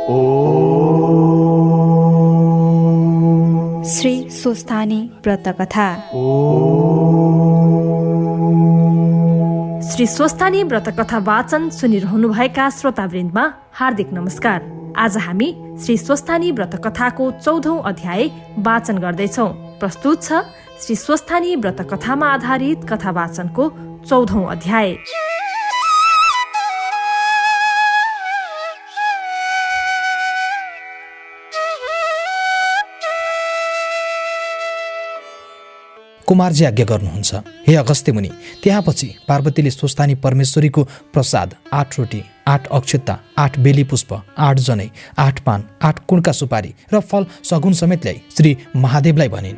श्री स्वस्थानी व्रत कथा। श्री स्वस्थानी व्रत कथा वाचन सुनिरहनुभएका श्रोतावृन्दमा हार्दिक नमस्कार। आज हामी श्री स्वस्थानी व्रत कथाको 14औं अध्याय वाचन गर्दैछौँ। प्रस्तुत छ श्री स्वस्थानी व्रत कथामा आधारित कथा वाचनको 14औं अध्याय। कुमारजी आज्ञा गर्नुहुन्छ। हे अगस्त्य मुनि, त्यहाँपछि पार्वतीले स्वस्थानी परमेश्वरीको प्रसाद 8 रोटी, 8 अक्षता, 8 बेली पुष्प, 8 जनै, 8 पान, 8 कुणका सुपारी र फल सगुन समेत ल्याई श्री महादेवलाई भनिन्।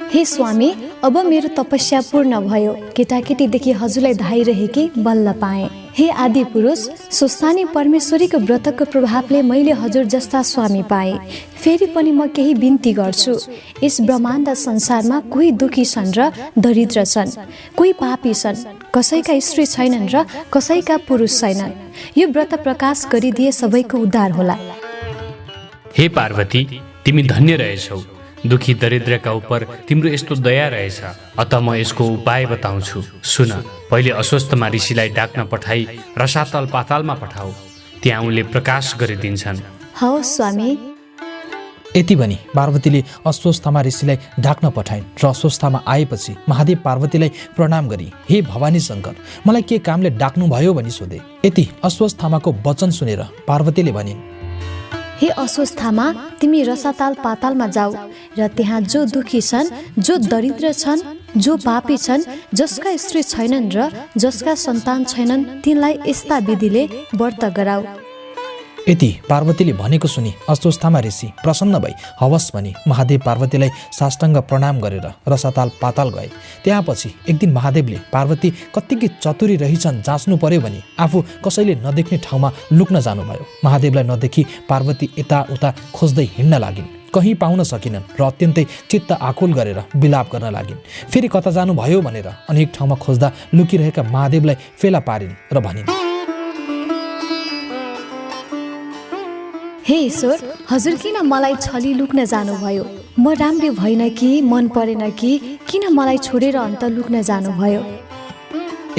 हे स्वामी, अब मेरो तपस्या पूर्ण भयो। केटाकेटीदेखि हजुरलाई धाइरहेकी बल्ल पाएँ। हे आदि पुरुष, स्वस्थानी परमेश्वरीको व्रतको प्रभावले मैले हजुर जस्ता स्वामी पाएँ। फेरि पनि म केही बिन्ती गर्छु। यस ब्रह्माण्ड संसारमा कोही दुखी छन् र दरिद्र छन्, कोही पापी छन्, कसैका स्त्री छैनन् र कसैका पुरुष छैनन्। यो व्रत प्रकाश गरिदिए सबैको उद्धार होला। हे पार्वती, तिमी धन्य रहेछौ। दुखी दरिद्रका उपर तिम्रो यस्तो दया रहेछ। अत म यसको उपाय बताउँछु, सुन। पहिले अस्वस्थमा ऋषिलाई डाक्न पठाई रसातल पातालमा पठाऊ, त्यहाँ उनले प्रकाश गरिदिन्छन्। हवस् स्वामी। यति भनी पार्वतीले अस्वस्थमा ऋषिलाई डाक्न पठाइन् र अस्वस्थमा आएपछि महादेव पार्वतीलाई प्रणाम गरी, हे भवानी शङ्कर, मलाई के कामले डाक्नुभयो भनी सोधे। यति अस्वस्थामाको वचन सुनेर पार्वतीले भनिन्, हे अस्वस्थामा, तिमी रसाताल पातालमा जाऊ र त्यहाँ जो दुखी छन्, जो दरिद्र छन्, जो पापी छन्, जसका स्त्री छैनन् र जसका सन्तान छैनन्, तिनलाई यस्ता विधिले व्रत गराऊ। यति पार्वतीले भनेको सुनि अस्वस्थामा ऋषि प्रसन्न भई हवस् भनी महादेव पार्वतीलाई साष्टाङ्ग प्रणाम गरेर रसाताल पाताल गए। त्यहाँपछि एक दिन महादेवले पार्वती कत्तिकी चतुरी रहिछन् जाँच्नु पर्यो भनी आफू कसैले नदेख्ने ठाउँमा लुक्न जानुभयो। महादेवलाई नदेखि पार्वती यताउता खोज्दै हिँड्न लागिन्। कहीँ पाउन सकिनन् र अत्यन्तै चित्त आकुल गरेर विलाप गर्न लागिन्। फेरि कता जानुभयो भनेर अनेक ठाउँमा खोज्दा लुकिरहेका महादेवलाई फेला पारिन् र भनिन्, हे ईश्वर, हजुर किन मलाई छली लुक्न जानुभयो? म राम्रो भएन कि मन परेन कि किन मलाई छोडेर अन्त लुक्न जानुभयो?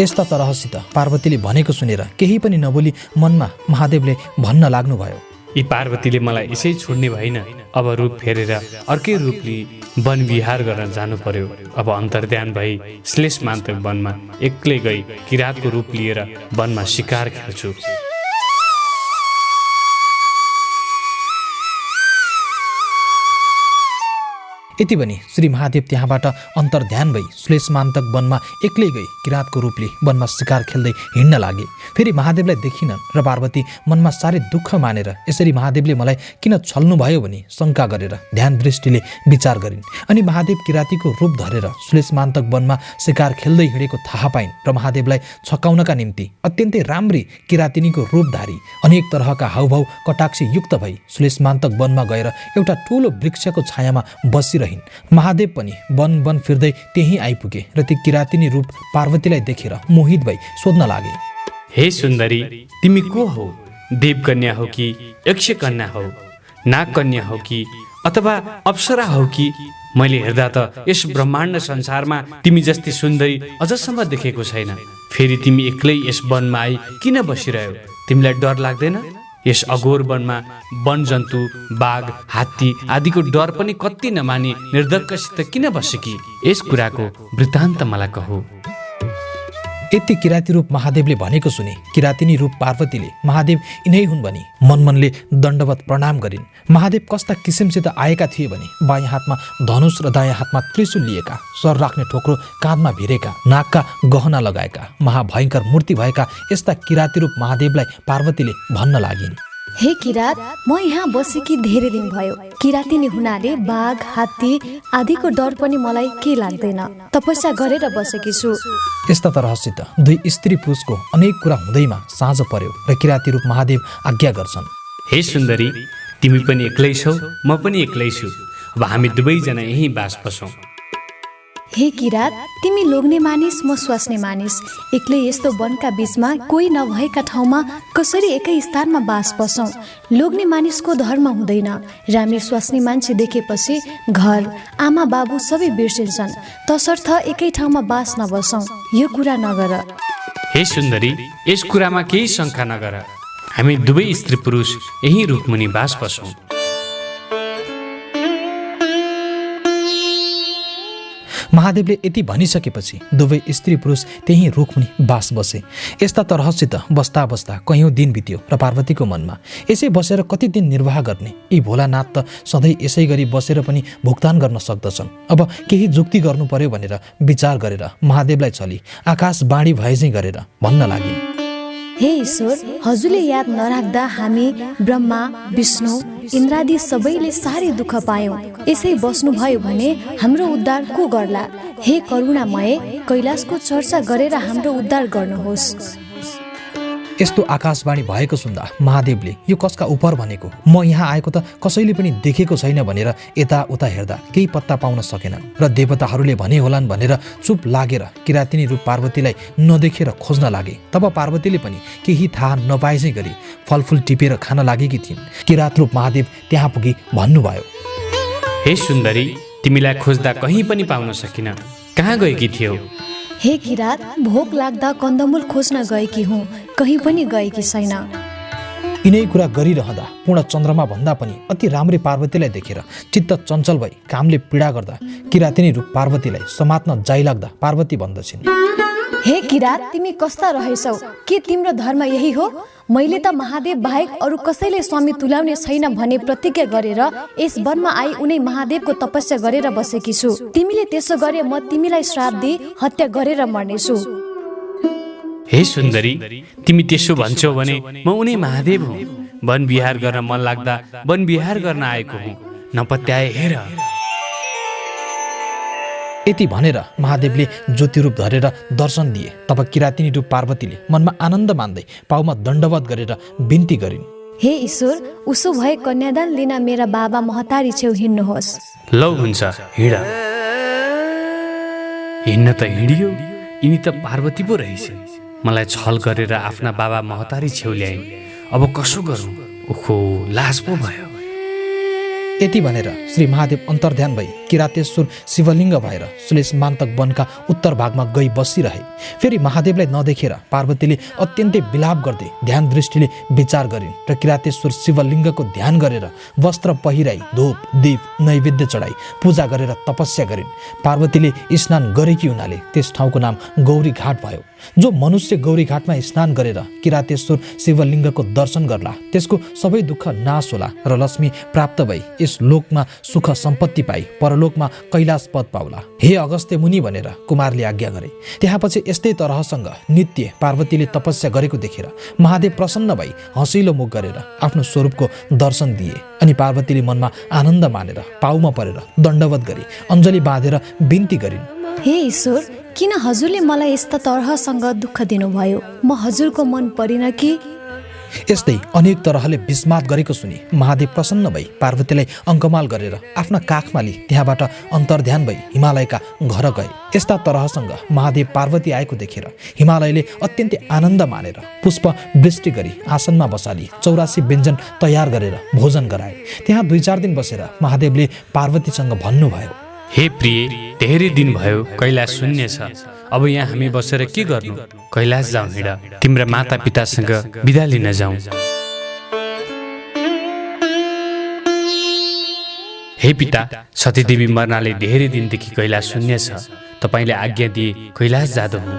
यस्ता तरहसित पार्वतीले भनेको सुनेर केही पनि नबोली मनमा महादेवले भन्न लाग्नुभयो, यी पार्वतीले मलाई यसै छोड्ने भएन। अब रूप फेरेर अर्कै रूप लिई वन विहार गर्न जानु पर्यो। अब अन्तर्ध्यान भई श्लेषमान्तक वनमा एक्लै गई किरातको रूप लिएर वनमा शिकार खेल्छु। यति भनी श्री महादेव त्यहाँबाट अन्तर्ध्यान भई श्लेषमान्तक वनमा एक्लै गई किरातको रूपले वनमा शिकार खेल्दै हिँड्न लागे। फेरि महादेवलाई देखिनन् र पार्वती मनमा साह्रै दुःख मानेर यसरी महादेवले मलाई किन छल्नुभयो भनी शङ्का गरेर ध्यान दृष्टिले विचार गरिन्। अनि महादेव किरातीको रूप धरेर श्लेषमान्तक वनमा शिकार खेल्दै हिँडेको थाहा पाइन् र महादेवलाई छकाउनका निम्ति अत्यन्तै राम्री किरातिनीको रूपधारी अनेक तरहका हाउभाउ कटाक्षी युक्त भई श्लेषमान्तक वनमा गएर एउटा ठूलो वृक्षको छायामा बसिरहे। महादेव पनि वन फिर्दै त्यहीँ आइपुगे र ती किरातिनी रूप पार्वतीलाई देखेर मोहित भई सोध्न लागे, हे सुन्दरी, तिमी को हो? देवकन्या हो कि यक्षकन्या हो? नागकन्या हो कि अथवा अप्सरा हो कि? मैले हेर्दा त यस ब्रह्माण्ड संसारमा तिमी जस्ती सुन्दरी अझसम्म देखेको छैन। फेरि तिमी एक्लै यस वनमा आई किन बसिरह्यौ? तिमीलाई डर लाग्दैन? यस अघोर वनमा वन जन्तु, बाघ, हात्ती आदिको डर पनि कति नमानी निर्धक्कसित किन बसेकी? यस कुराको वृत्तान्त मलाई कहू। यति किराती रूप महादेवले भनेको सुने किरातिनी रूप पार्वतीले महादेव यिनै हुन् भनी मनमनले दण्डवत प्रणाम गरिन्। महादेव कस्ता किसिमसित आएका थिए भने बायाँ हातमा धनुष र दायाँ हातमा त्रिशूल लिएका, सर राख्ने ठोक्रो काँधमा भिरेका, नाकका गहना लगाएका, महाभयङ्कर मूर्ति भएका यस्ता किराती रूप महादेवलाई पार्वतीले भन्न लागिन्, हे किरात, म यहाँ बसेकी धेरै दिन भयो। किरातिनी हुनाले बाघ, हात्ती आदिको डर पनि मलाई के लाग्दैन। तपस्या गरेर बसेकी छु। यस्ता तरहसित दुई स्त्री पुरुषको अनेक कुरा हुँदैमा साँझ पर्यो र किराती रूप महादेव आज्ञा गर्छन्, हे सुन्दरी, तिमी पनि एक्लै छौ, म पनि एक्लै छु। अब हामी दुवैजना यहीँ बास बसौँ। हे किरात, तिमी लोग्ने मानिस, म स्वास्ने मानिस। एक्लै यस्तो वनका बीचमा कोही नभएका ठाउँमा कसरी एकै स्थानमा बास बसौँ? लोग्ने मानिसको धर्म हुँदैन। राम्री स्वास्नी मान्छे देखेपछि घर, आमा बाबु सबै बिर्सिन्छन्। तसर्थ एकै ठाउँमा बास नबसौँ, यो कुरा नगर। हे सुन्दरी, यस कुरामा केही शङ्का नगर। हामी दुवै स्त्री पुरुष यही रुखमुनि बास बसौँ। महादेवले यति भनिसकेपछि दुवै स्त्री पुरुष त्यही रुखमुनि बास बसे। यस्ता तरहसित बस्दा बस्दा कैयौँ दिन बित्यो र पार्वतीको मनमा यसै बसेर कति दिन निर्वाह गर्ने? यी भोलानाथ त सधैँ यसै गरी बसेर पनि भुक्तान गर्न सक्दछन्। अब केही जुक्ति गर्नु पर्यो भनेर विचार गरेर महादेवलाई छली आकाश बाणी भएझै गरेर भन्न लागिन्, हे ईश्वर, हजुरले याद नराख्दा हामी ब्रह्मा, विष्णु, इन्द्रादि सबैले साह्रै दुःख पायौँ। यसै बस्नुभयो भने हाम्रो उद्धार को गर्ला? हे करुणामय, कैलाशको चर्चा गरेर हाम्रो उद्धार गर्नुहोस्। यस्तो आकाशवाणी भएको सुन्दा महादेवले यो कसका उपर भनेको, म यहाँ आएको त कसैले पनि देखेको छैन भनेर यताउता हेर्दा केही पत्ता पाउन सकेनन् र देवताहरूले भने होलान् भनेर चुप लागेर किरातिनी रूप पार्वतीलाई नदेखेर खोज्न लागे। तब पार्वतीले पनि केही थाहा नपाएझै गरी फलफुल टिपेर खान लागेकी थिइन्। किरात रूप महादेव त्यहाँ पुगी भन्नुभयो, हे सुन्दरी, तिमीलाई खोज्दा कहीँ पनि पाउन सकिन, कहाँ गएकी थियौ? हे किरात, भोक लाग्दा कन्दमूल खोज्न गएकी हुँ, कहीँ पनि गएकी छैन। यिनै कुरा गरिरहँदा पूर्ण चन्द्रमा भन्दा पनि अति राम्री पार्वतीलाई देखेर चित्त चञ्चल भई कामले पीडा गर्दा किरातिनी रूप पार्वतीलाई समात्न जाइलाग्दा पार्वती भन्दछिन्, हे किरात, तिमी कस्ता रहेछौ? के तिम्रो धर्म यही हो? मैले त महादेव बाहेक अरू कसैले स्वामी तुल्याउने छैन भने प्रतिज्ञा गरेर यस वनमा आई उनै महादेवको तपस्या गरेर बसेकी छु। तिमीले त्यसो गरे म तिमीलाई श्राप दिई हत्या गरेर मर्नेछु। हे सुन्दरी, तिमी त्यसो भन्छौ भने म उनी महादेव हुँ। वन विहार गर्न मन लाग्दा वन विहार गर्न आएको हुँ, नपत्याए हेर। यति भनेर महादेवले ज्योतिरूप धरेर दर्शन दिए। तब किरातिनी रूप पार्वतीले मनमा आनन्द मान्दै पाउमा दण्डवत गरेर बिन्ती गरिन्, हे ईश्वर, उसो भए कन्यादान लिन मेरा बाबा महतारी छेउ हिँड्नुहोस्। लौ हुन्छ, हिँड। हिँड्न त हिँडियो, यिनी त पार्वती पो रहेछ। मलाई छल गरेर आफ्ना बाबा महतारी छेउ ल्याइन्, अब कसो गरौँ? ओहो, लाज पो भयो। यति भनेर श्री महादेव अन्तर्ध्यान भई किरातेश्वर शिवलिङ्ग भएर सुलेश मान्तक वनका उत्तर भागमा गई बसिरहे। फेरि महादेवलाई नदेखेर पार्वतीले अत्यन्तै विलाप गर्दै ध्यान दृष्टिले विचार गरिन् र किरातेश्वर शिवलिङ्गको ध्यान गरेर वस्त्र पहिराई धूप दीप नैवेद्य चढाई पूजा गरेर तपस्या गरिन्। पार्वतीले स्नान गरेकी हुनाले त्यस ठाउँको नाम गौरी घाट भयो। जो मनुष्य गौरी घाटमा स्नान गरेर किरातेश्वर शिवलिङ्गको दर्शन गर्ला त्यसको सबै दुःख नाश होला र लक्ष्मी प्राप्त भई यस लोकमा सुख सम्पत्ति पाई परलोकमा कैलाश पद पाउला। हे अगस्त्य मुनि भनेर कुमारले आज्ञा गरे। त्यसपछि यस्तै तरहसँग नित्य पार्वतीले तपस्या गरेको देखेर महादेव प्रसन्न भई हँसिलो मुख गरेर आफ्नो स्वरूपको दर्शन दिए। अनि पार्वतीले मनमा आनन्द मानेर पाउमा परेर दण्डवत गरी अञ्जली बाँधेर बिन्ती गरिन्, हे ईश्वर, किन हजुरले मलाई यस्ता तरहसँग दुःख दिनुभयो? म हजुरको मन परिन कि? यस्तै अनेक तरहले विस्मात गरेको सुनि महादेव प्रसन्न भई पार्वतीलाई अङ्कमाल गरेर आफ्ना काखमा लि त्यहाँबाट अन्तर्ध्यान भई हिमालयका घर गए। यस्ता तरहसँग महादेव पार्वती आएको देखेर हिमालयले अत्यन्तै आनन्द मानेर पुष्प वृष्टि गरी आसनमा बसाली 84 व्यञ्जन तयार गरेर भोजन गराए। त्यहाँ 2-4 दिन बसेर महादेवले पार्वतीसँग भन्नुभयो, हे प्रिय, धेरै दिन भयो कैलाश शून्य छ। अब यहाँ हामी बसेर के गर्नु? कैलाश जाउँ, हिँड। तिम्रा माता पितासँग बिदा लिन जाउँ। हे पिता, सतीदेवी मर्नाले धेरै दिनदेखि कैलाश शून्य छ। तपाईँले आज्ञा दिए कैलाश जाँदो हुँ।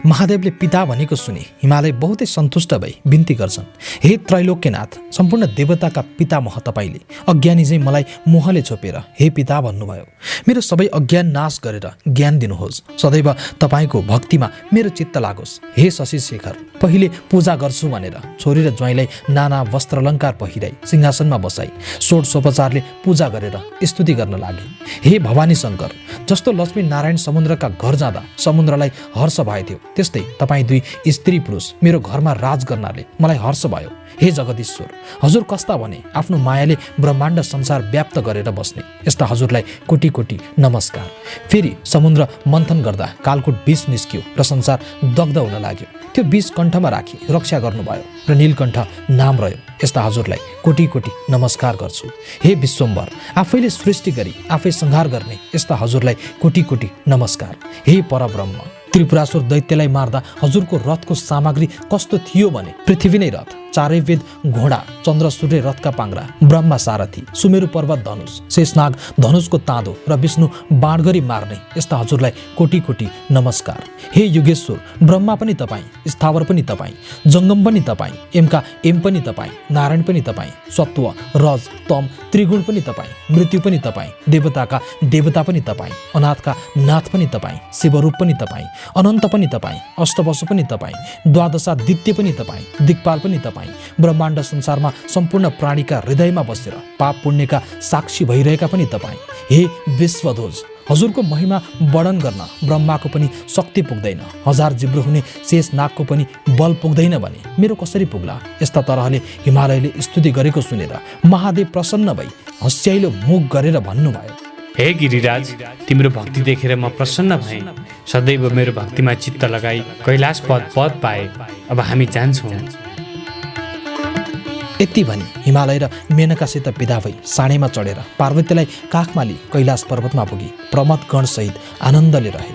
महादेवले पिता भनेको सुनि हिमालय बहुतै सन्तुष्ट भई बिन्ती गर्छन्, हे त्रैलोक्यनाथ, सम्पूर्ण देवताका पितामह तपाईँले अज्ञानी चाहिँ मलाई मोहले छोपेर हे पिता भन्नुभयो। मेरो सबै अज्ञान नाश गरेर ज्ञान दिनुहोस्। सदैव तपाईँको भक्तिमा मेरो चित्त लागोस्। हे शशि शेखर, पहिले पूजा गर्छु भनेर छोरी र ज्वाइँलाई नाना वस्त्रालङ्कार पहिराई सिंहासनमा बसाई षोडशोपचारले पूजा गरेर स्तुति गर्न लागे। हे भवानी शङ्कर, जस्तो लक्ष्मी नारायण समुद्रका घर जाँदा समुद्रलाई हर्ष भएथ्यो त्यस्तै तपाईँ दुई स्त्री पुरुष मेरो घरमा राज गर्नाले मलाई हर्ष भयो। हे जगदीश्वर, हजुर कस्ता भने आफ्नो मायाले ब्रह्माण्ड संसार व्याप्त गरेर बस्ने, यस्ता हजुरलाई कोटी कोटी नमस्कार। फेरि समुद्र मन्थन गर्दा कालकुट विष निस्क्यो र संसार दग्ध हुन लाग्यो। त्यो विष कण्ठमा राखी रक्षा गर्नुभयो र नीलकण्ठ नाम रह्यो, यस्ता हजुरलाई कोटी कोटी नमस्कार गर्छु। हे विश्वम्भर, आफैले सृष्टि गरी आफै संहार गर्ने यस्ता हजुरलाई कोटी कोटी नमस्कार। हे परब्रह्म, त्रिपुरासुर दैत्यलाई मार्दा हजुरको रथको सामग्री कस्तो थियो भने पृथ्वी नै रथ, चारै वेद घोडा, चन्द्र सूर्य रथका पाङ्रा, ब्रह्मा सारथी, सुमेरु पर्वत धनुष, शेषनाग धनुषको ताँदो र विष्णु बाण गरी मार्ने यस्ता हजुरलाई कोटी कोटी नमस्कार। हे युगेश्वर, ब्रह्मा पनि तपाईँ, स्थावर पनि तपाईँ, जङ्गम पनि तपाईँ, एमका एम पनि तपाईँ, नारायण पनि तपाईँ, सत्व रज तम त्रिगुण पनि तपाईँ, मृत्यु पनि तपाईँ, देवताका देवता पनि तपाईँ, अनाथका नाथ पनि तपाईँ, शिवरूप पनि तपाईँ, अनन्त पनि तपाईँ, अष्टवसु पनि तपाईँ, द्वादशादित्य पनि तपाईँ, दिक्पाल पनि तपाईँ, ब्रह्माण्ड संसारमा सम्पूर्ण प्राणीका हृदयमा बसेर पाप पुण्यका साक्षी भइरहेका पनि तपाईँ। हे विश्वध्वज, हजुरको महिमा वर्णन गर्न ब्रह्माको पनि शक्ति पुग्दैन, हजार जिब्रो हुने शेष नागको पनि बल पुग्दैन भने मेरो कसरी पुग्ला। यस्ता तरहले हिमालयले स्तुति गरेको सुनेर महादेव प्रसन्न भई हँस्याइलो मुख गरेर भन्नुभयो, हे गिरिराज, तिम्रो भक्ति देखेर म प्रसन्न भएँ। सदैव मेरो भक्तिमा चित्त लगाई कैलाश पद पाए। अब हामी जान्छौँ। यति भनी हिमालय र मेनकासित विदा भई साँडेमा चढेर पार्वतीलाई काखमा लिई कैलाश पर्वतमा पुगी प्रमथगणसहित आनन्दले रहे।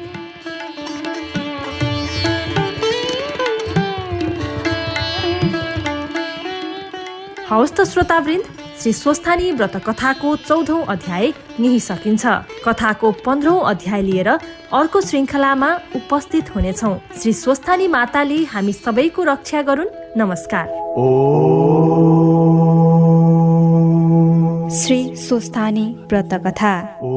हवस् त श्रोतावृन्द, श्री स्वस्थानी व्रत कथाको 14औं अध्याय यही सकिन्छ। कथाको 15औं अध्याय लिएर अर्को श्रृङ्खलामा उपस्थित हुनेछौँ। श्री स्वस्थानी माताले हामी सबैको रक्षा गरून्। नमस्कार। श्री स्वस्थानी व्रत कथा। ओ